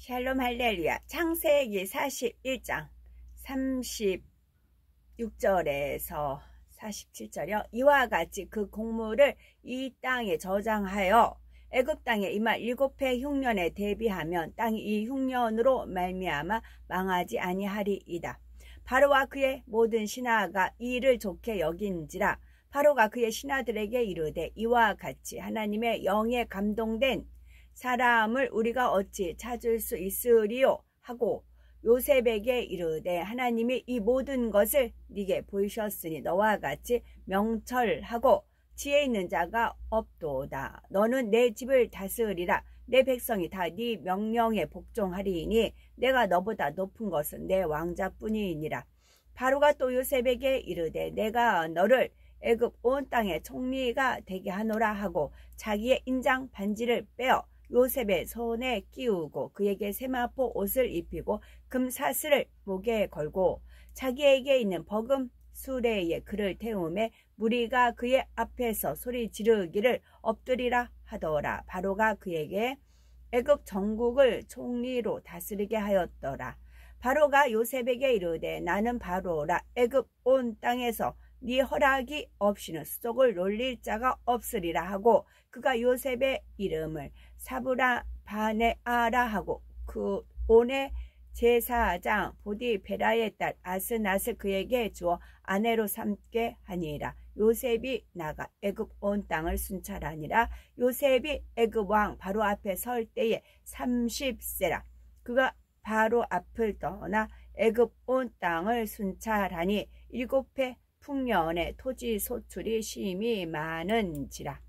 샬롬 할렐루야. 창세기 41장 36절에서 47절이요. 이와 같이 그 곡물을 이 땅에 저장하여 애굽 땅에 이말 7해 흉년에 대비하면 땅이 이 흉년으로 말미암아 망하지 아니하리이다. 바로와 그의 모든 신하가 이 일을 좋게 여긴지라. 바로가 그의 신하들에게 이르되 이와 같이 하나님의 영에 감동된 사람을 우리가 어찌 찾을 수 있으리요 하고 요셉에게 이르되 하나님이 이 모든 것을 네게 보이셨으니 너와 같이 명철하고 지혜 있는 자가 없도다. 너는 내 집을 다스리라. 내 백성이 다 네 명령에 복종하리니 내가 너보다 높은 것은 내 왕자뿐이니라. 바로가 또 요셉에게 이르되 내가 너를 애굽 온 땅의 총리가 되게 하노라 하고 자기의 인장 반지를 빼어 요셉의 손에 끼우고 그에게 세마포 옷을 입히고 금사슬을 목에 걸고 자기에게 있는 버금 수레에 그를 태우매 무리가 그의 앞에서 소리 지르기를 엎드리라 하더라. 바로가 그에게 애굽 전국을 총리로 다스리게 하였더라. 바로가 요셉에게 이르되 나는 바로라. 애굽 온 땅에서 네 허락이 없이는 수족을 놀릴 자가 없으리라 하고 그가 요셉의 이름을 사브라 바네아라 하고 그 온의 제사장 보디베라의 딸 아스낫을 그에게 주어 아내로 삼게 하니라. 요셉이 나가 애굽 온 땅을 순찰하니라. 요셉이 애굽 왕 바로 앞에 설 때에 30세라. 그가 바로 앞을 떠나 애굽 온 땅을 순찰하니 7해 풍년에 토지 소출이 심히 많은지라.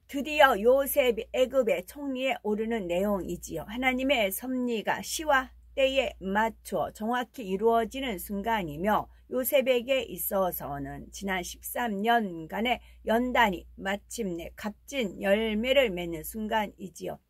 드디어 요셉이 애굽의 총리에 오르는 내용이지요. 하나님의 섭리가 시와 때에 맞춰 정확히 이루어지는 순간이며 요셉에게 있어서는 지난 13년간의 연단이 마침내 값진 열매를 맺는 순간이지요.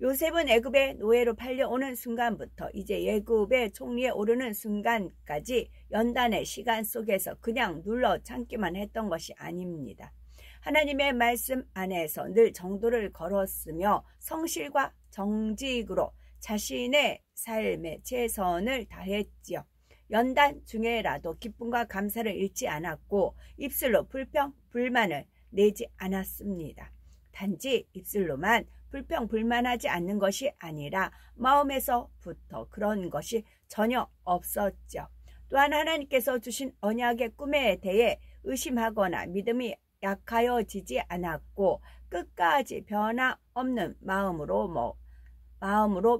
요셉은 애굽의 노예로 팔려오는 순간부터 이제 애굽의 총리에 오르는 순간까지 연단의 시간 속에서 그냥 눌러 참기만 했던 것이 아닙니다. 하나님의 말씀 안에서 늘 정도를 걸었으며 성실과 정직으로 자신의 삶에 최선을 다했지요. 연단 중에라도 기쁨과 감사를 잃지 않았고 입술로 불평, 불만을 내지 않았습니다. 단지 입술로만 불평, 불만하지 않는 것이 아니라 마음에서부터 그런 것이 전혀 없었죠. 또한 하나님께서 주신 언약의 꿈에 대해 의심하거나 믿음이 약하여지지 않았고 끝까지 변함없는 마음으로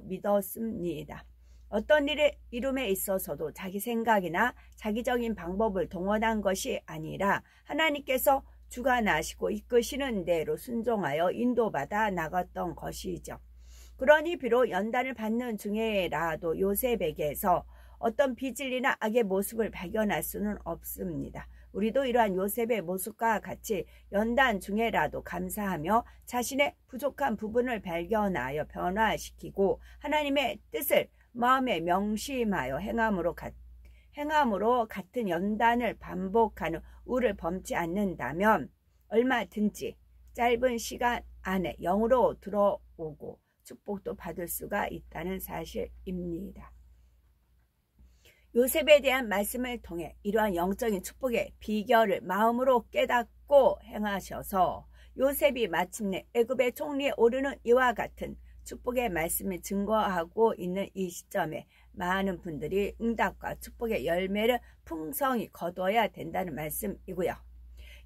믿었습니다. 어떤 일의 이룸에 있어서도 자기 생각이나 자기적인 방법을 동원한 것이 아니라 하나님께서 주관하시고 이끄시는 대로 순종하여 인도받아 나갔던 것이죠. 그러니 비록 연단을 받는 중에라도 요셉에게서 어떤 비질리나 악의 모습을 발견할 수는 없습니다. 우리도 이러한 요셉의 모습과 같이 연단 중에라도 감사하며 자신의 부족한 부분을 발견하여 변화시키고 하나님의 뜻을 마음에 명심하여 행함으로 같은 연단을 반복하는 우를 범치 않는다면 얼마든지 짧은 시간 안에 영으로 들어오고 축복도 받을 수가 있다는 사실입니다. 요셉에 대한 말씀을 통해 이러한 영적인 축복의 비결을 마음으로 깨닫고 행하셔서 요셉이 마침내 애굽의 총리에 오르는 이와 같은 축복의 말씀을 증거하고 있는 이 시점에 많은 분들이 응답과 축복의 열매를 풍성히 거둬야 된다는 말씀이고요.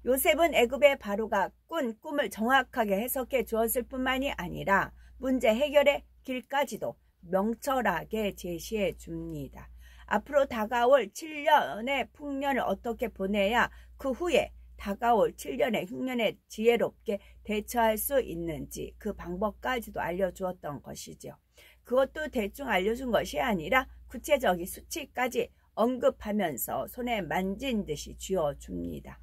요셉은 애굽의 바로가 꾼 꿈을 정확하게 해석해 주었을 뿐만이 아니라 문제 해결의 길까지도 명철하게 제시해 줍니다. 앞으로 다가올 7년의 풍년을 어떻게 보내야 그 후에 다가올 7년의 흉년에 지혜롭게 대처할 수 있는지 그 방법까지도 알려주었던 것이죠. 그것도 대충 알려준 것이 아니라 구체적인 수치까지 언급하면서 손에 만진 듯이 쥐어줍니다.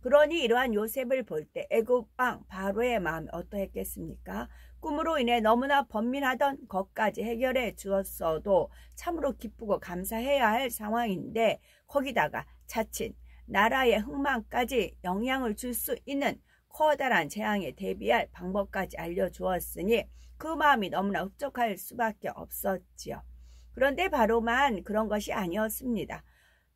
그러니 이러한 요셉을 볼 때 애굽 왕 바로의 마음이 어떠했겠습니까? 꿈으로 인해 너무나 번민하던 것까지 해결해 주었어도 참으로 기쁘고 감사해야 할 상황인데 거기다가 자칫 나라의 흥망까지 영향을 줄 수 있는 커다란 재앙에 대비할 방법까지 알려주었으니 그 마음이 너무나 흡족할 수밖에 없었지요. 그런데 바로만 그런 것이 아니었습니다.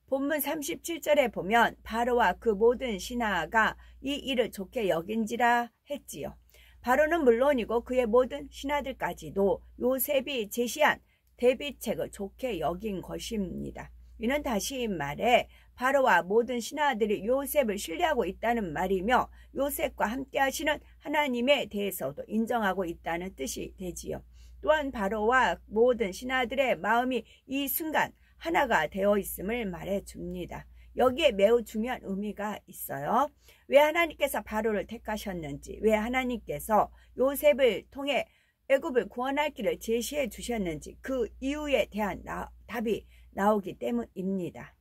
본문 37절에 보면 바로와 그 모든 신하가 이 일을 좋게 여긴지라 했지요. 바로는 물론이고 그의 모든 신하들까지도 요셉이 제시한 대비책을 좋게 여긴 것입니다. 이는 다시 말해 바로와 모든 신하들이 요셉을 신뢰하고 있다는 말이며 요셉과 함께 하시는 하나님에 대해서도 인정하고 있다는 뜻이 되지요. 또한 바로와 모든 신하들의 마음이 이 순간 하나가 되어 있음을 말해줍니다. 여기에 매우 중요한 의미가 있어요. 왜 하나님께서 바로를 택하셨는지, 왜 하나님께서 요셉을 통해 애굽을 구원할 길을 제시해 주셨는지 그 이유에 대한 답이 나오기 때문입니다.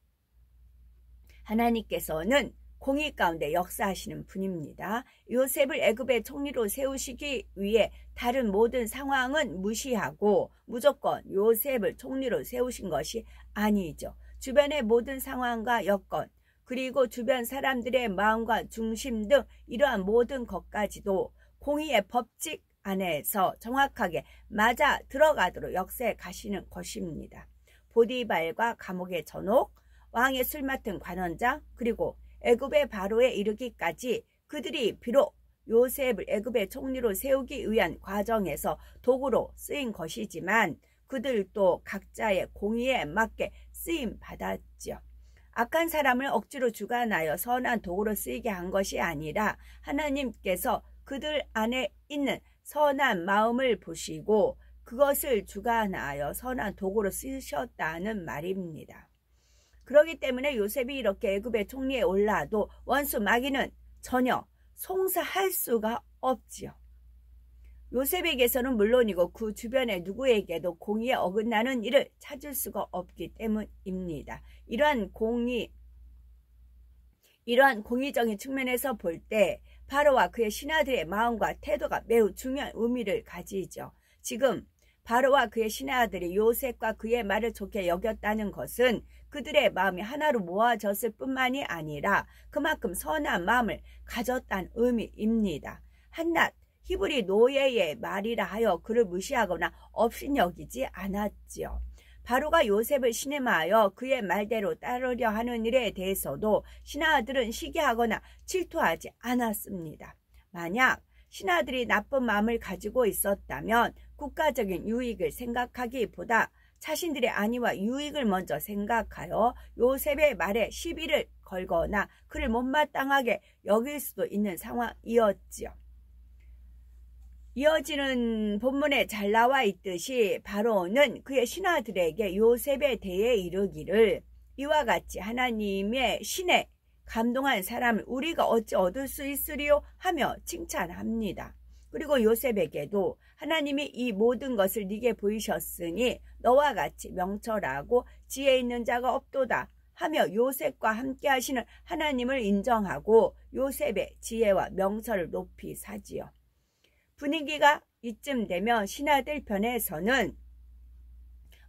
하나님께서는 공의 가운데 역사하시는 분입니다. 요셉을 애굽의 총리로 세우시기 위해 다른 모든 상황은 무시하고 무조건 요셉을 총리로 세우신 것이 아니죠. 주변의 모든 상황과 여건, 그리고 주변 사람들의 마음과 중심 등 이러한 모든 것까지도 공의의 법칙 안에서 정확하게 맞아 들어가도록 역사해 가시는 것입니다. 보디발과 감옥의 전옥, 왕의 술 맡은 관원장, 그리고 애굽의 바로에 이르기까지 그들이 비록 요셉을 애굽의 총리로 세우기 위한 과정에서 도구로 쓰인 것이지만 그들도 각자의 공의에 맞게 쓰임 받았죠. 악한 사람을 억지로 주관하여 선한 도구로 쓰이게 한 것이 아니라 하나님께서 그들 안에 있는 선한 마음을 보시고 그것을 주관하여 선한 도구로 쓰셨다는 말입니다. 그렇기 때문에 요셉이 이렇게 애굽의 총리에 올라도 원수 마귀는 전혀 송사할 수가 없지요. 요셉에게서는 물론이고 그 주변의 누구에게도 공의에 어긋나는 일을 찾을 수가 없기 때문입니다. 이러한 공의적인 측면에서 볼 때 바로와 그의 신하들의 마음과 태도가 매우 중요한 의미를 가지죠. 지금 바로와 그의 신하들이 요셉과 그의 말을 좋게 여겼다는 것은 그들의 마음이 하나로 모아졌을 뿐만이 아니라 그만큼 선한 마음을 가졌다는 의미입니다. 한낱 히브리 노예의 말이라 하여 그를 무시하거나 업신여기지 않았지요. 바로가 요셉을 신임하여 그의 말대로 따르려 하는 일에 대해서도 신하들은 시기하거나 질투하지 않았습니다. 만약 신하들이 나쁜 마음을 가지고 있었다면 국가적인 유익을 생각하기보다 자신들의 안위와 유익을 먼저 생각하여 요셉의 말에 시비를 걸거나 그를 못마땅하게 여길 수도 있는 상황이었지요. 이어지는 본문에 잘 나와 있듯이 바로는 그의 신하들에게 요셉에 대해 이르기를 이와 같이 하나님의 신에 감동한 사람을 우리가 어찌 얻을 수 있으리요 하며 칭찬합니다. 그리고 요셉에게도 하나님이 이 모든 것을 네게 보이셨으니 너와 같이 명철하고 지혜 있는 자가 없도다 하며 요셉과 함께 하시는 하나님을 인정하고 요셉의 지혜와 명철을 높이 사지요. 분위기가 이쯤 되면 신하들 편에서는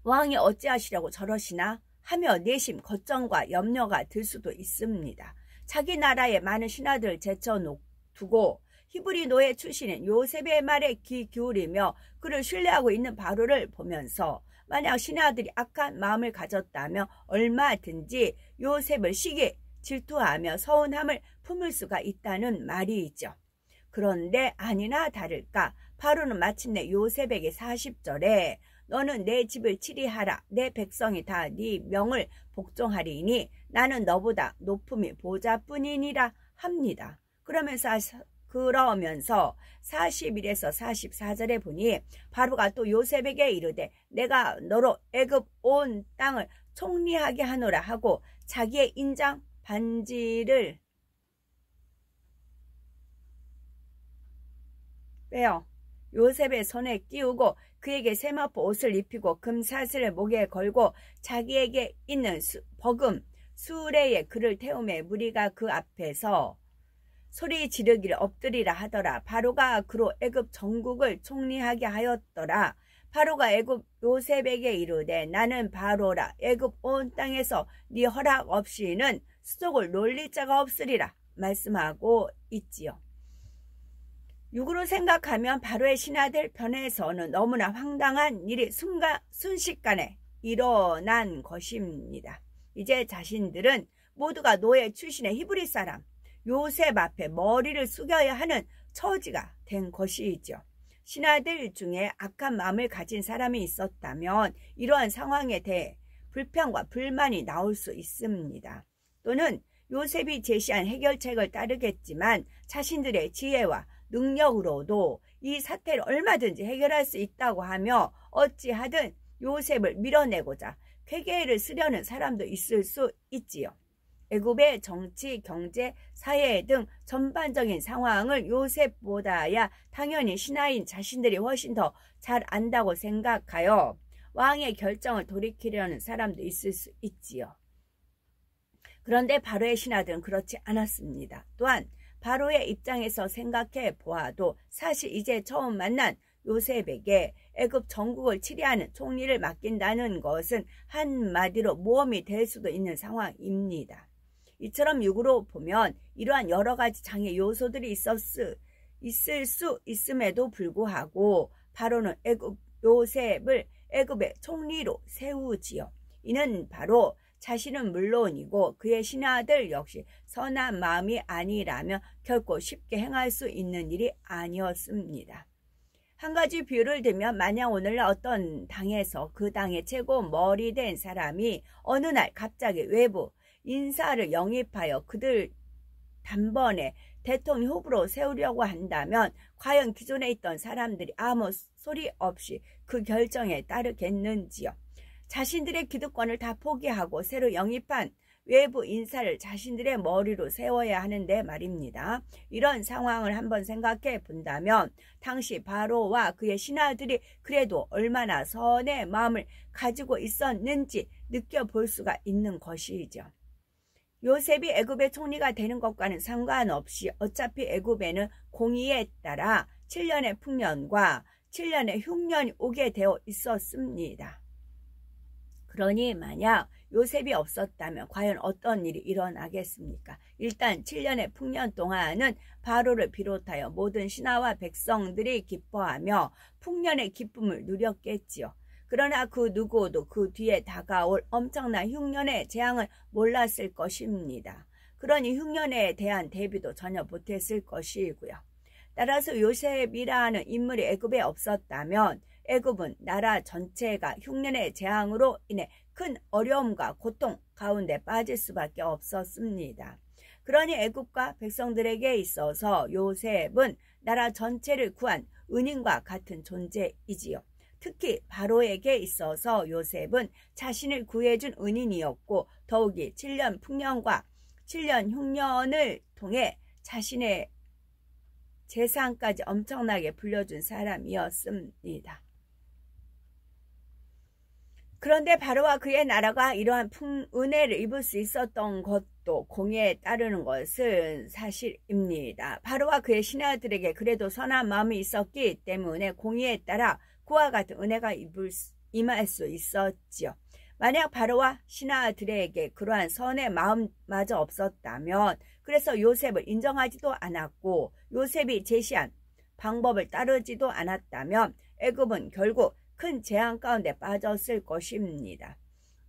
왕이 어찌하시려고 저러시나 하며 내심 걱정과 염려가 들 수도 있습니다. 자기 나라의 많은 신하들을 제쳐두고 히브리 노예 출신인 요셉의 말에 귀 기울이며 그를 신뢰하고 있는 바로를 보면서 만약 신하들이 악한 마음을 가졌다면 얼마든지 요셉을 시기 질투하며 서운함을 품을 수가 있다는 말이죠. 그런데 아니나 다를까 바로는 마침내 요셉에게 40절에 너는 내 집을 치리하라 내 백성이 다 네 명을 복종하리니 나는 너보다 높음이 보좌뿐이니라 합니다. 그러면서 41에서 44절에 보니 바로가 또 요셉에게 이르되 내가 너로 애굽 온 땅을 총리하게 하노라 하고 자기의 인장 반지를 빼어 요셉의 손에 끼우고 그에게 세마포 옷을 입히고 금사슬을 목에 걸고 자기에게 있는 버금 수레에 그를 태우매 무리가 그 앞에서 소리 지르기를 엎드리라 하더라. 바로가 그로 애굽 전국을 총리하게 하였더라. 바로가 애굽 요셉에게 이르되 나는 바로라 애굽 온 땅에서 네 허락 없이는 수족을 놀릴 자가 없으리라 말씀하고 있지요. 육으로 생각하면 바로의 신하들 편에서는 너무나 황당한 일이 순식간에 일어난 것입니다. 이제 자신들은 모두가 노예 출신의 히브리 사람 요셉 앞에 머리를 숙여야 하는 처지가 된 것이죠. 신하들 중에 악한 마음을 가진 사람이 있었다면 이러한 상황에 대해 불평과 불만이 나올 수 있습니다. 또는 요셉이 제시한 해결책을 따르겠지만 자신들의 지혜와 능력으로도 이 사태를 얼마든지 해결할 수 있다고 하며 어찌하든 요셉을 밀어내고자 쾌계를 쓰려는 사람도 있을 수 있지요. 애굽의 정치, 경제, 사회 등 전반적인 상황을 요셉보다야 당연히 신하인 자신들이 훨씬 더 잘 안다고 생각하여 왕의 결정을 돌이키려는 사람도 있을 수 있지요. 그런데 바로의 신하들은 그렇지 않았습니다. 또한 바로의 입장에서 생각해 보아도 사실 이제 처음 만난 요셉에게 애굽 전국을 치리하는 총리를 맡긴다는 것은 한마디로 모험이 될 수도 있는 상황입니다. 이처럼 육으로 보면 이러한 여러 가지 장애 요소들이 있을 수 있음에도 불구하고 바로는 요셉을 애굽의 총리로 세우지요. 이는 바로 자신은 물론이고 그의 신하들 역시 선한 마음이 아니라면 결코 쉽게 행할 수 있는 일이 아니었습니다. 한 가지 비유를 들면 만약 오늘날 어떤 당에서 그 당의 최고 머리 된 사람이 어느 날 갑자기 외부 인사를 영입하여 그들 단번에 대통령 후보로 세우려고 한다면 과연 기존에 있던 사람들이 아무 소리 없이 그 결정에 따르겠는지요. 자신들의 기득권을 다 포기하고 새로 영입한 외부 인사를 자신들의 머리로 세워야 하는데 말입니다. 이런 상황을 한번 생각해 본다면 당시 바로와 그의 신하들이 그래도 얼마나 선의 마음을 가지고 있었는지 느껴볼 수가 있는 것이죠. 요셉이 애굽의 총리가 되는 것과는 상관없이 어차피 애굽에는 공의에 따라 7년의 풍년과 7년의 흉년이 오게 되어 있었습니다. 그러니 만약 요셉이 없었다면 과연 어떤 일이 일어나겠습니까? 일단 7년의 풍년 동안은 바로를 비롯하여 모든 신하와 백성들이 기뻐하며 풍년의 기쁨을 누렸겠지요. 그러나 그 누구도 그 뒤에 다가올 엄청난 흉년의 재앙을 몰랐을 것입니다. 그러니 흉년에 대한 대비도 전혀 못했을 것이고요. 따라서 요셉이라는 인물이 애굽에 없었다면 애굽은 나라 전체가 흉년의 재앙으로 인해 큰 어려움과 고통 가운데 빠질 수밖에 없었습니다. 그러니 애굽과 백성들에게 있어서 요셉은 나라 전체를 구한 은인과 같은 존재이지요. 특히 바로에게 있어서 요셉은 자신을 구해준 은인이었고 더욱이 7년 풍년과 7년 흉년을 통해 자신의 재산까지 엄청나게 불려준 사람이었습니다. 그런데 바로와 그의 나라가 이러한 은혜를 입을 수 있었던 것도 공의에 따르는 것은 사실입니다. 바로와 그의 신하들에게 그래도 선한 마음이 있었기 때문에 공의에 따라 그와 같은 은혜가 임할 수 있었지요. 만약 바로와 신하들에게 그러한 선의 마음마저 없었다면 그래서 요셉을 인정하지도 않았고 요셉이 제시한 방법을 따르지도 않았다면 애굽은 결국 큰 재앙 가운데 빠졌을 것입니다.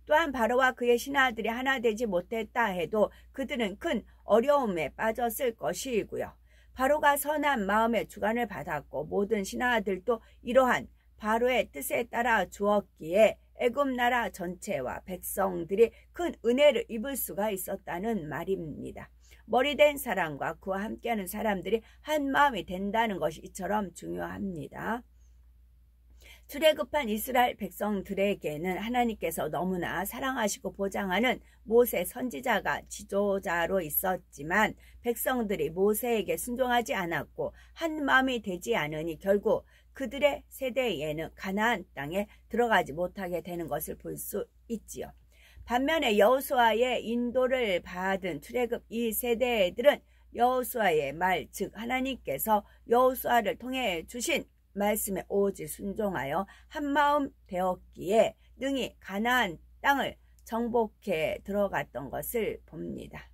또한 바로와 그의 신하들이 하나 되지 못했다 해도 그들은 큰 어려움에 빠졌을 것이고요. 바로가 선한 마음의 주관을 받았고 모든 신하들도 이러한 바로의 뜻에 따라 주었기에 애굽 나라 전체와 백성들이 큰 은혜를 입을 수가 있었다는 말입니다. 머리된 사람과 그와 함께하는 사람들이 한 마음이 된다는 것이 이처럼 중요합니다. 출애굽한 이스라엘 백성들에게는 하나님께서 너무나 사랑하시고 보장하는 모세 선지자가 지도자로 있었지만 백성들이 모세에게 순종하지 않았고 한 마음이 되지 않으니 결국 그들의 세대에는 가나안 땅에 들어가지 못하게 되는 것을 볼 수 있지요. 반면에 여호수아의 인도를 받은 출애굽 2세대들은 여호수아의 말, 즉 하나님께서 여호수아를 통해 주신 말씀에 오직 순종하여 한마음 되었기에 능히 가나안 땅을 정복해 들어갔던 것을 봅니다.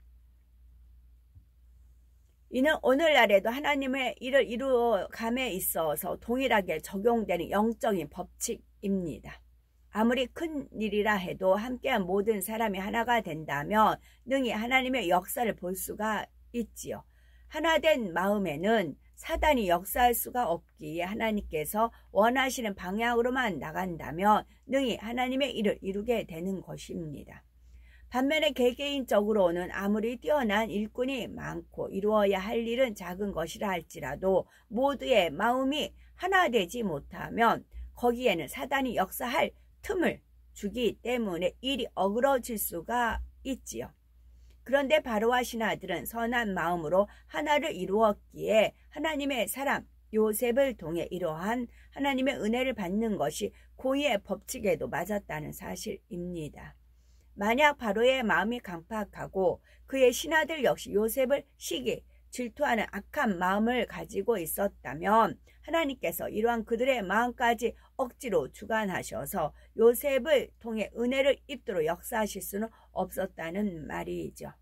이는 오늘날에도 하나님의 일을 이루어감에 있어서 동일하게 적용되는 영적인 법칙입니다. 아무리 큰 일이라 해도 함께한 모든 사람이 하나가 된다면 능히 하나님의 역사를 볼 수가 있지요. 하나된 마음에는 사단이 역사할 수가 없기에 하나님께서 원하시는 방향으로만 나간다면 능히 하나님의 일을 이루게 되는 것입니다. 반면에 개개인적으로는 아무리 뛰어난 일꾼이 많고 이루어야 할 일은 작은 것이라 할지라도 모두의 마음이 하나 되지 못하면 거기에는 사단이 역사할 틈을 주기 때문에 일이 어그러질 수가 있지요. 그런데 바로와 신하들은 선한 마음으로 하나를 이루었기에 하나님의 사람 요셉을 통해 이러한 하나님의 은혜를 받는 것이 고의의 법칙에도 맞았다는 사실입니다. 만약 바로의 마음이 강팍하고 그의 신하들 역시 요셉을 시기, 질투하는 악한 마음을 가지고 있었다면 하나님께서 이러한 그들의 마음까지 억지로 주관하셔서 요셉을 통해 은혜를 입도록 역사하실 수는 없었다는 말이죠.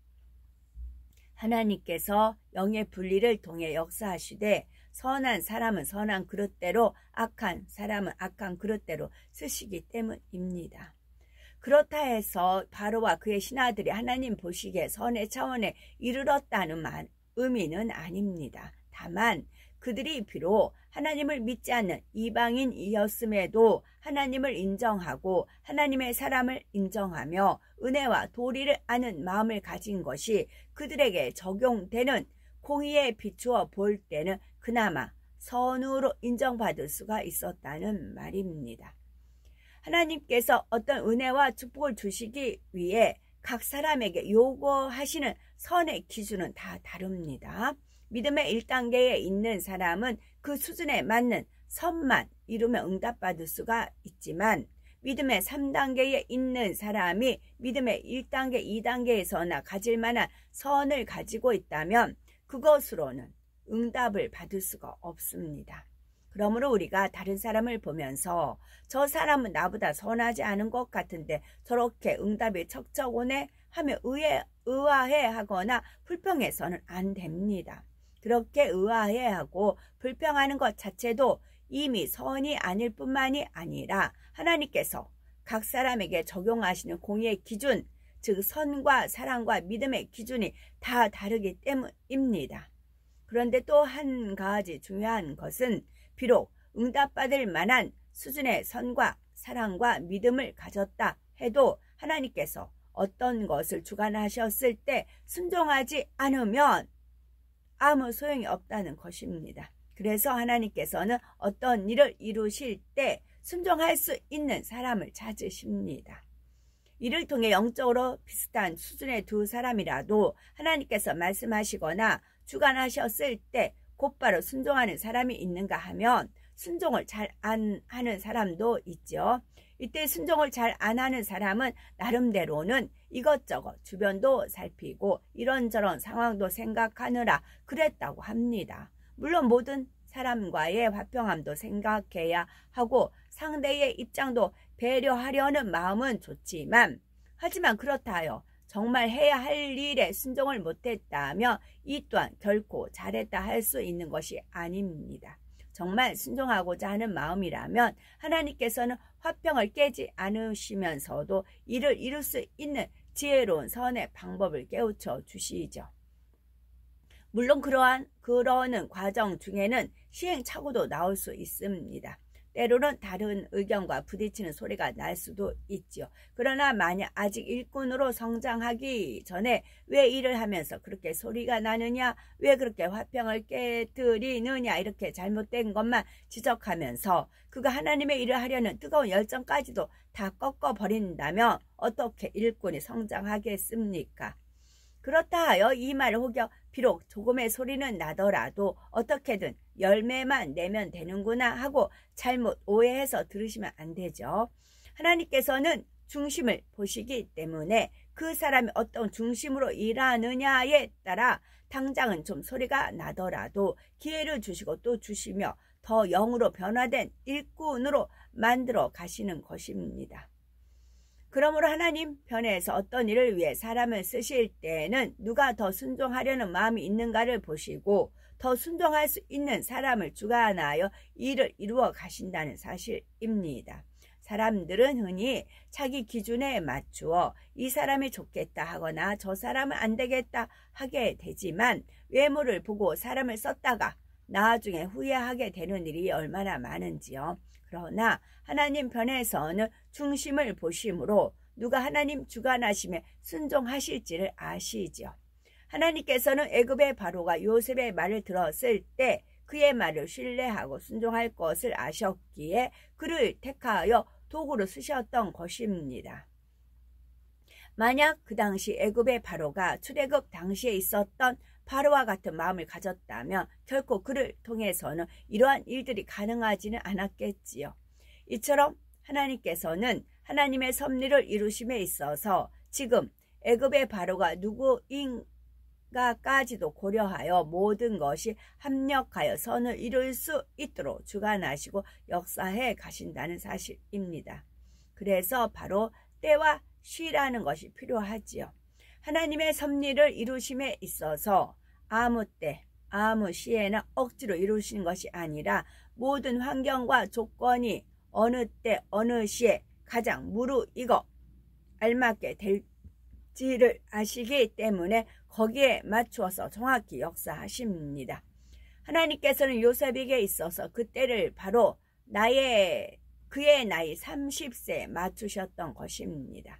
하나님께서 영의 분리를 통해 역사하시되 선한 사람은 선한 그릇대로 악한 사람은 악한 그릇대로 쓰시기 때문입니다. 그렇다 해서 바로와 그의 신하들이 하나님 보시기에 선의 차원에 이르렀다는 의미는 아닙니다. 다만 그들이 비록 하나님을 믿지 않는 이방인이었음에도 하나님을 인정하고 하나님의 사람을 인정하며 은혜와 도리를 아는 마음을 가진 것이 그들에게 적용되는 공의에 비추어 볼 때는 그나마 선으로 인정받을 수가 있었다는 말입니다. 하나님께서 어떤 은혜와 축복을 주시기 위해 각 사람에게 요구하시는 선의 기준은 다 다릅니다. 믿음의 1단계에 있는 사람은 그 수준에 맞는 선만 이루면 응답받을 수가 있지만 믿음의 3단계에 있는 사람이 믿음의 1단계, 2단계에서나 가질 만한 선을 가지고 있다면 그것으로는 응답을 받을 수가 없습니다. 그러므로 우리가 다른 사람을 보면서 저 사람은 나보다 선하지 않은 것 같은데 저렇게 응답이 척척 오네 하며 의아해하거나 불평해서는 안 됩니다. 그렇게 의아해하고 불평하는 것 자체도 이미 선이 아닐 뿐만이 아니라 하나님께서 각 사람에게 적용하시는 공의의 기준, 즉 선과 사랑과 믿음의 기준이 다 다르기 때문입니다. 그런데 또 한 가지 중요한 것은 비록 응답받을 만한 수준의 선과 사랑과 믿음을 가졌다 해도 하나님께서 어떤 것을 주관하셨을 때 순종하지 않으면 아무 소용이 없다는 것입니다. 그래서 하나님께서는 어떤 일을 이루실 때 순종할 수 있는 사람을 찾으십니다. 이를 통해 영적으로 비슷한 수준의 두 사람이라도 하나님께서 말씀하시거나 주관하셨을 때 곧바로 순종하는 사람이 있는가 하면 순종을 잘 안 하는 사람도 있죠. 이때 순종을 잘 안 하는 사람은 나름대로는 이것저것 주변도 살피고 이런저런 상황도 생각하느라 그랬다고 합니다. 물론 모든 사람과의 화평함도 생각해야 하고 상대의 입장도 배려하려는 마음은 좋지만 하지만 그렇다 하여 정말 해야 할 일에 순종을 못했다면 이 또한 결코 잘했다 할 수 있는 것이 아닙니다. 정말 순종하고자 하는 마음이라면 하나님께서는 화평을 깨지 않으시면서도 이를 이룰 수 있는 지혜로운 선의 방법을 깨우쳐 주시죠. 물론 그러는 과정 중에는 시행착오도 나올 수 있습니다. 때로는 다른 의견과 부딪히는 소리가 날 수도 있지요. 그러나 만약 아직 일꾼으로 성장하기 전에 왜 일을 하면서 그렇게 소리가 나느냐, 왜 그렇게 화평을 깨뜨리느냐 이렇게 잘못된 것만 지적하면서 그가 하나님의 일을 하려는 뜨거운 열정까지도 다 꺾어버린다면 어떻게 일꾼이 성장하겠습니까? 그렇다 하여 이 말을 혹여 비록 조금의 소리는 나더라도 어떻게든 열매만 내면 되는구나 하고 잘못 오해해서 들으시면 안 되죠. 하나님께서는 중심을 보시기 때문에 그 사람이 어떤 중심으로 일하느냐에 따라 당장은 좀 소리가 나더라도 기회를 주시고 또 주시며 더 영으로 변화된 일꾼으로 만들어 가시는 것입니다. 그러므로 하나님 편에서 어떤 일을 위해 사람을 쓰실 때에는 누가 더 순종하려는 마음이 있는가를 보시고 더 순종할 수 있는 사람을 주관하여 일을 이루어 가신다는 사실입니다. 사람들은 흔히 자기 기준에 맞추어 이 사람이 좋겠다 하거나 저 사람은 안 되겠다 하게 되지만 외모를 보고 사람을 썼다가 나중에 후회하게 되는 일이 얼마나 많은지요. 그러나 하나님 편에서는 중심을 보심으로 누가 하나님 주관하심에 순종하실지를 아시지요. 하나님께서는 애굽의 바로가 요셉의 말을 들었을 때 그의 말을 신뢰하고 순종할 것을 아셨기에 그를 택하여 도구로 쓰셨던 것입니다. 만약 그 당시 애굽의 바로가 출애굽 당시에 있었던 바로와 같은 마음을 가졌다면 결코 그를 통해서는 이러한 일들이 가능하지는 않았겠지요. 이처럼 하나님께서는 하나님의 섭리를 이루심에 있어서 지금 애굽의 바로가 누구인가까지도 고려하여 모든 것이 합력하여 선을 이룰 수 있도록 주관하시고 역사해 가신다는 사실입니다. 그래서 바로 때와 시라는 것이 필요하지요. 하나님의 섭리를 이루심에 있어서 아무 때, 아무 시에나 억지로 이루시는 것이 아니라 모든 환경과 조건이 어느 때, 어느 시에 가장 무르익어 알맞게 될지를 아시기 때문에 거기에 맞추어서 정확히 역사하십니다. 하나님께서는 요셉에게 있어서 그때를 바로 그의 나이 30세에 맞추셨던 것입니다.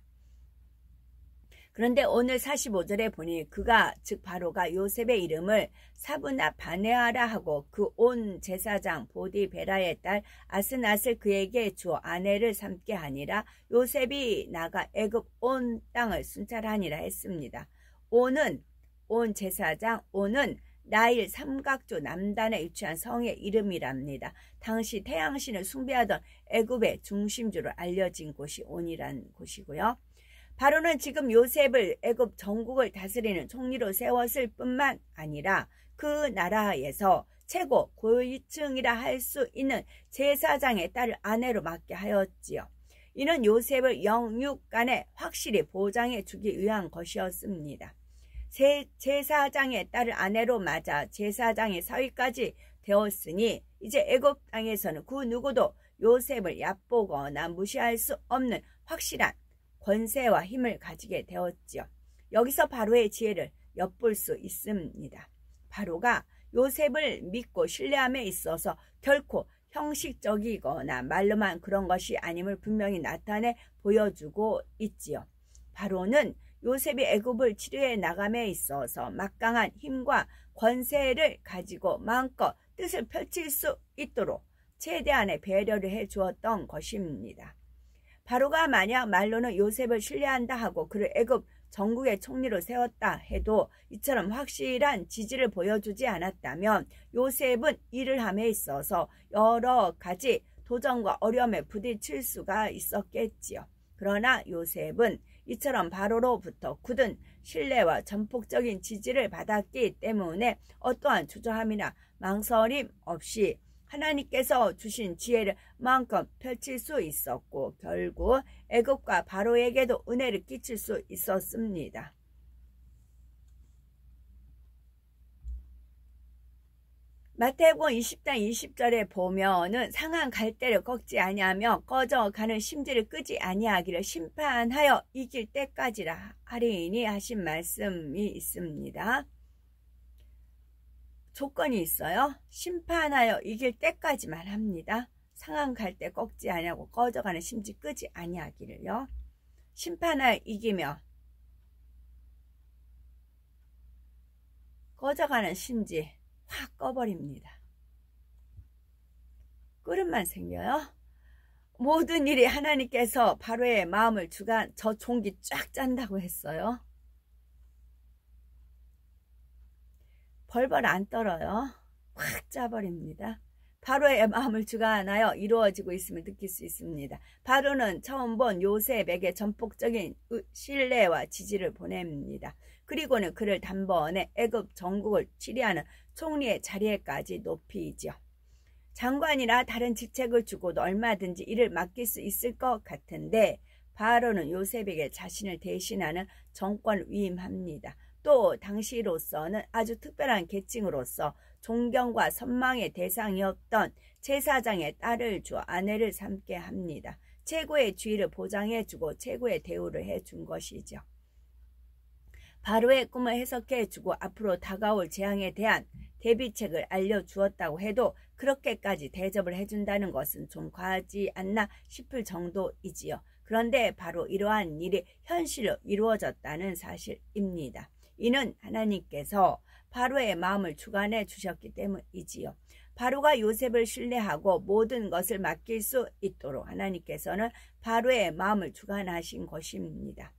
그런데 오늘 45절에 보니 그가 즉 바로가 요셉의 이름을 사브나 바네아라 하고 그 온 제사장 보디베라의 딸 아스낫을 그에게 주어 아내를 삼게 하니라. 요셉이 나가 애굽 온 땅을 순찰하니라 했습니다. 온은 온 제사장 온은 나일 삼각조 남단에 위치한 성의 이름이랍니다. 당시 태양신을 숭배하던 애굽의 중심주로 알려진 곳이 온이란 곳이고요. 바로는 지금 요셉을 애굽 전국을 다스리는 총리로 세웠을 뿐만 아니라 그 나라에서 최고 고위층이라 할 수 있는 제사장의 딸을 아내로 맡게 하였지요. 이는 요셉을 영육간에 확실히 보장해 주기 위한 것이었습니다. 제사장의 딸을 아내로 맞아 제사장의 사위까지 되었으니 이제 애굽 땅에서는 그 누구도 요셉을 얕보거나 무시할 수 없는 확실한 권세와 힘을 가지게 되었지요. 여기서 바로의 지혜를 엿볼 수 있습니다. 바로가 요셉을 믿고 신뢰함에 있어서 결코 형식적이거나 말로만 그런 것이 아님을 분명히 나타내 보여주고 있지요. 바로는 요셉이 애굽을 치료해 나감에 있어서 막강한 힘과 권세를 가지고 마음껏 뜻을 펼칠 수 있도록 최대한의 배려를 해 주었던 것입니다. 바로가 만약 말로는 요셉을 신뢰한다 하고 그를 애굽 전국의 총리로 세웠다 해도 이처럼 확실한 지지를 보여주지 않았다면 요셉은 일을 함에 있어서 여러 가지 도전과 어려움에 부딪힐 수가 있었겠지요. 그러나 요셉은 이처럼 바로로부터 굳은 신뢰와 전폭적인 지지를 받았기 때문에 어떠한 주저함이나 망설임 없이 하나님께서 주신 지혜를 마음껏 펼칠 수 있었고 결국 애굽과 바로에게도 은혜를 끼칠 수 있었습니다. 마태복음 20장 20절에 보면은 상한 갈대를 꺾지 아니하며 꺼져가는 심지를 끄지 아니하기를 심판하여 이길 때까지라 하리니 하신 말씀이 있습니다. 조건이 있어요. 심판하여 이길 때까지만 합니다. 상한 갈대 꺾지 아니하고 꺼져가는 심지 끄지 아니하기를요. 심판하여 이기며 꺼져가는 심지 확 꺼버립니다. 끓음만 생겨요. 모든 일이 하나님께서 바로의 마음을 주간 저 종기 쫙 짠다고 했어요. 벌벌 안 떨어요. 확 짜버립니다. 바로의 마음을 주관하여 이루어지고 있음을 느낄 수 있습니다. 바로는 처음 본 요셉에게 전폭적인 신뢰와 지지를 보냅니다. 그리고는 그를 단번에 애굽 전국을 치리하는 총리의 자리에까지 높이죠. 장관이나 다른 직책을 주고도 얼마든지 일을 맡길 수 있을 것 같은데 바로는 요셉에게 자신을 대신하는 정권을 위임합니다. 또 당시로서는 아주 특별한 계층으로서 존경과 선망의 대상이었던 제사장의 딸을 주어 아내를 삼게 합니다. 최고의 지위를 보장해주고 최고의 대우를 해준 것이죠. 바로의 꿈을 해석해주고 앞으로 다가올 재앙에 대한 대비책을 알려주었다고 해도 그렇게까지 대접을 해준다는 것은 좀 과하지 않나 싶을 정도이지요. 그런데 바로 이러한 일이 현실로 이루어졌다는 사실입니다. 이는 하나님께서 바로의 마음을 주관해 주셨기 때문이지요. 바로가 요셉을 신뢰하고 모든 것을 맡길 수 있도록 하나님께서는 바로의 마음을 주관하신 것입니다.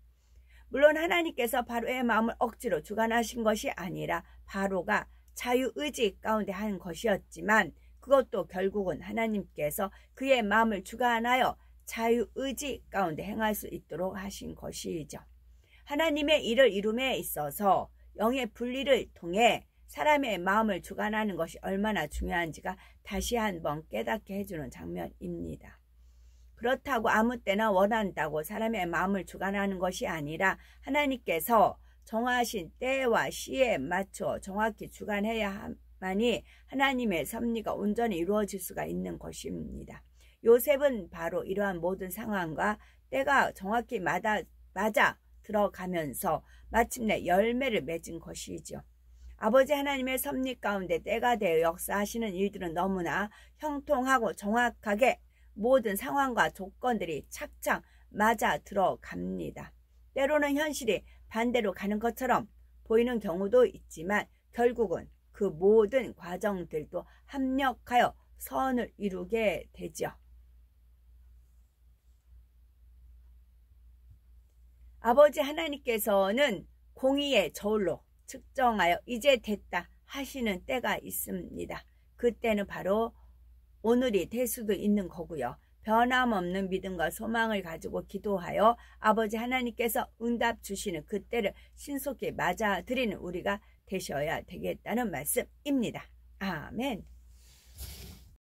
물론 하나님께서 바로의 마음을 억지로 주관하신 것이 아니라 바로가 자유의지 가운데 한 것이었지만 그것도 결국은 하나님께서 그의 마음을 주관하여 자유의지 가운데 행할 수 있도록 하신 것이죠. 하나님의 일을 이룸에 있어서 영의 분리를 통해 사람의 마음을 주관하는 것이 얼마나 중요한지가 다시 한번 깨닫게 해주는 장면입니다. 그렇다고 아무 때나 원한다고 사람의 마음을 주관하는 것이 아니라 하나님께서 정하신 때와 시에 맞춰 정확히 주관해야만이 하나님의 섭리가 온전히 이루어질 수가 있는 것입니다. 요셉은 바로 이러한 모든 상황과 때가 정확히 맞아 들어가면서 마침내 열매를 맺은 것이죠. 아버지 하나님의 섭리 가운데 때가 되어 역사하시는 일들은 너무나 형통하고 정확하게 모든 상황과 조건들이 착착 맞아 들어갑니다. 때로는 현실이 반대로 가는 것처럼 보이는 경우도 있지만 결국은 그 모든 과정들도 합력하여 선을 이루게 되죠. 아버지 하나님께서는 공의의 저울로 측정하여 이제 됐다 하시는 때가 있습니다. 그때는 바로 오늘이 될 수도 있는 거고요. 변함없는 믿음과 소망을 가지고 기도하여 아버지 하나님께서 응답 주시는 그때를 신속히 맞아들이는 우리가 되셔야 되겠다는 말씀입니다. 아멘.